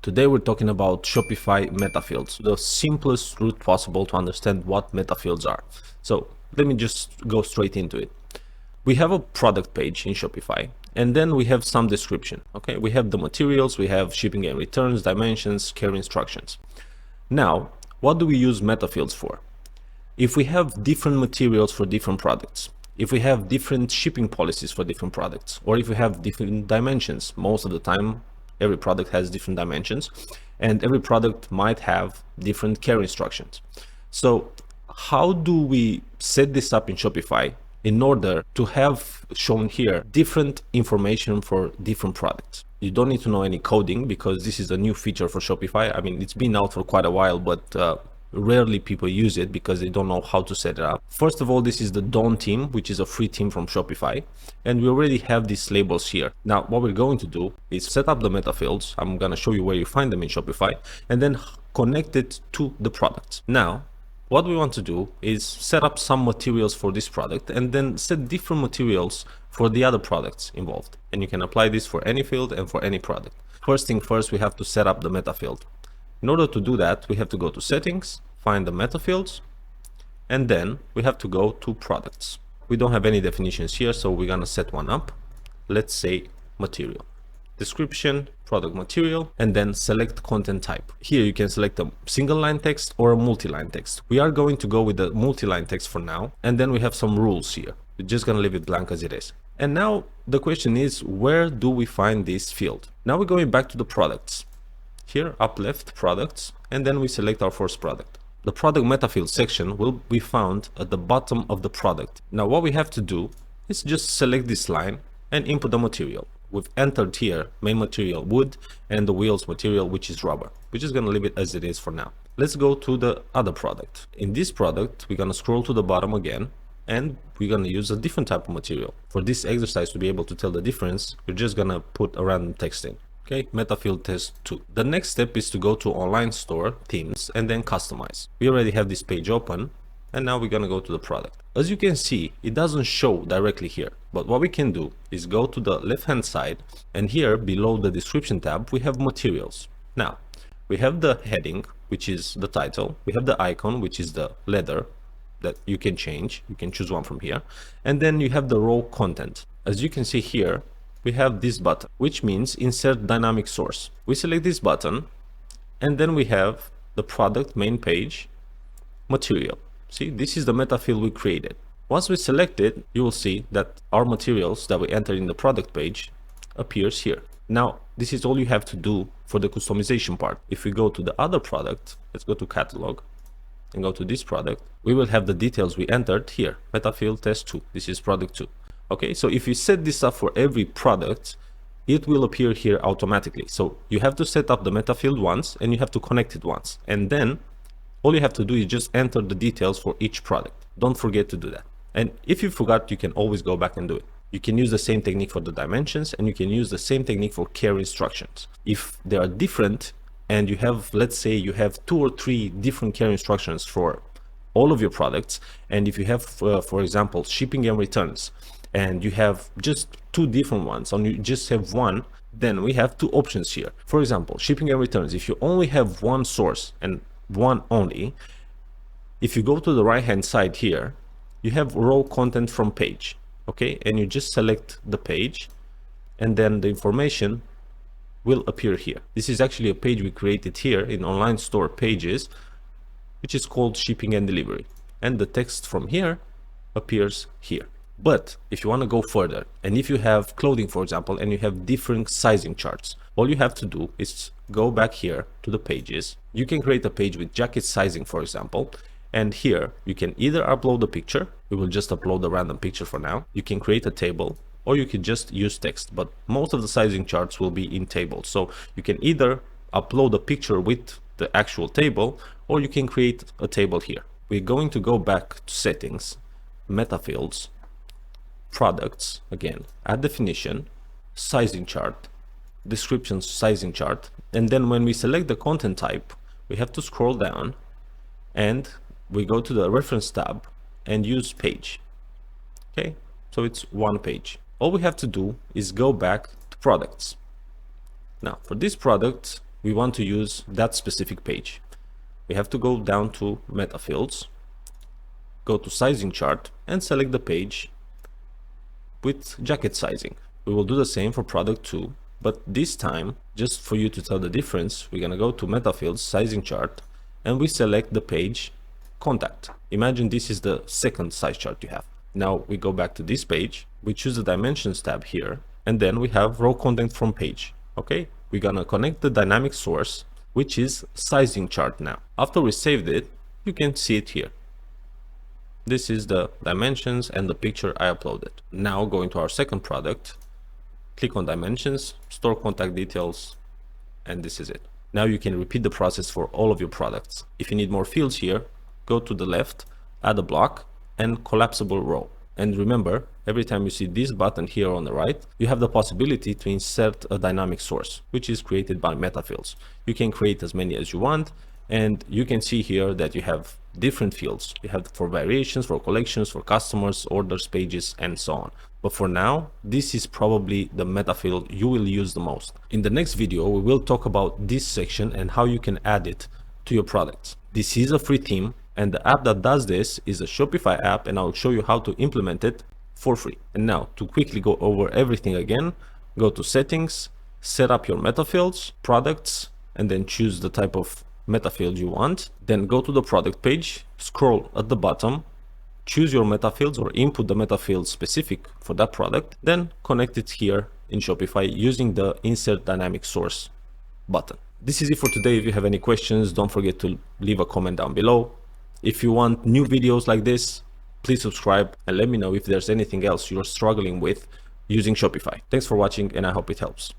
Today we're talking about Shopify Metafields, the simplest route possible to understand what metafields are. So let me just go straight into it. We have a product page in Shopify, and then we have some description. Okay, we have the materials, we have shipping and returns, dimensions, care instructions. Now, what do we use metafields for? If we have different materials for different products, if we have different shipping policies for different products, or if we have different dimensions, most of the time every product has different dimensions, and every product might have different care instructions. So how do we set this up in Shopify in order to have shown here different information for different products? You don't need to know any coding because this is a new feature for Shopify. I mean, it's been out for quite a while, but rarely people use it because they don't know how to set it up. First of all, this is the Dawn theme, which is a free theme from Shopify, and we already have these labels here. Now what we're going to do is set up the metafields. I'm going to show you where you find them in Shopify, and then connect it to the product. Now what we want to do is set up some materials for this product and then set different materials for the other products involved, and you can apply this for any field and for any product. First thing first, we have to set up the metafield. In order to do that, we have to go to settings, find the metafields, and then we have to go to products. We don't have any definitions here, so we're gonna set one up. Let's say material, description, product material, and then select content type. Here you can select a single line text or a multi-line text. We are going to go with the multi-line text for now, and then we have some rules here. We're just gonna leave it blank as it is. And now the question is, where do we find this field? Now we're going back to the products. Here, up left, products, and then we select our first product. The product metafield section will be found at the bottom of the product. Now what we have to do is just select this line and input the material. We've entered here main material wood and the wheels material, which is rubber. We're just gonna leave it as it is for now. Let's go to the other product. In this product, we're gonna scroll to the bottom again, and we're gonna use a different type of material. For this exercise to be able to tell the difference, we're just gonna put a random text in. Okay, Metafield test 2. The next step is to go to online store, themes, and then customize. We already have this page open, and now we're gonna go to the product. As you can see, it doesn't show directly here, but what we can do is go to the left hand side, and here below the description tab, we have materials. Now, we have the heading, which is the title. We have the icon, which is the letter that you can change. You can choose one from here. And then you have the raw content. As you can see here, we have this button, which means insert dynamic source. We select this button, and then we have the product main page material. See, this is the metafield we created. Once we select it, you will see that our materials that we entered in the product page appears here. Now, this is all you have to do for the customization part. If we go to the other product, let's go to catalog and go to this product, we will have the details we entered here. Metafield test 2. This is product 2. Okay, so if you set this up for every product, it will appear here automatically. So you have to set up the metafield once, and you have to connect it once. And then all you have to do is just enter the details for each product. Don't forget to do that. And if you forgot, you can always go back and do it. You can use the same technique for the dimensions, and you can use the same technique for care instructions. If they are different, and you have, let's say you have 2 or 3 different care instructions for all of your products, and if you have, for example, shipping and returns, and you have just 2 different ones, and you just have one, then we have 2 options here. For example, shipping and returns, if you only have one source and one only, if you go to the right hand side here, you have raw content from page. Okay, and you just select the page, and then the information will appear here. This is actually a page we created here in online store pages, which is called shipping and delivery, and the text from here appears here. But if you want to go further, and if you have clothing, for example, and you have different sizing charts, all you have to do is go back here to the pages. You can create a page with jacket sizing, for example, and here you can either upload a picture. We will just upload a random picture for now. You can create a table, or you can just use text, but most of the sizing charts will be in tables. So you can either upload a picture with the actual table, or you can create a table here. We're going to go back to settings, metafields, products, again, add definition, sizing chart, description sizing chart, and then when we select the content type, we have to scroll down, and we go to the reference tab and use page. Okay, so it's one page. All we have to do is go back to products. Now for this product, we want to use that specific page. We have to go down to Metafields, go to sizing chart and select the page with jacket sizing. We will do the same for product 2, but this time, just for you to tell the difference, we're gonna go to Metafields sizing chart and we select the page contact. Imagine this is the second size chart you have. Now we go back to this page, we choose the dimensions tab here, and then we have row content from page. Okay, we're gonna connect the dynamic source, which is sizing chart now. After we saved it, you can see it here. This is the dimensions and the picture I uploaded. Now going to our second product, click on dimensions, store contact details, and this is it. Now you can repeat the process for all of your products. If you need more fields here, go to the left, add a block and collapsible row. And remember, every time you see this button here on the right, you have the possibility to insert a dynamic source, which is created by Metafields. You can create as many as you want, and you can see here that you have different fields. You have for variations, for collections, for customers, orders, pages, and so on. But for now, this is probably the metafield you will use the most. In the next video, we will talk about this section and how you can add it to your products. This is a free theme, and the app that does this is a Shopify app, and I'll show you how to implement it for free. And now to quickly go over everything again, go to settings, set up your metafields, products, and then choose the type of metafield you want. Then go to the product page, scroll at the bottom, choose your metafields or input the metafield specific for that product, then connect it here in Shopify using the insert dynamic source button. This is it for today. If you have any questions, don't forget to leave a comment down below. If you want new videos like this, please subscribe and let me know if there's anything else you're struggling with using Shopify. Thanks for watching and I hope it helps.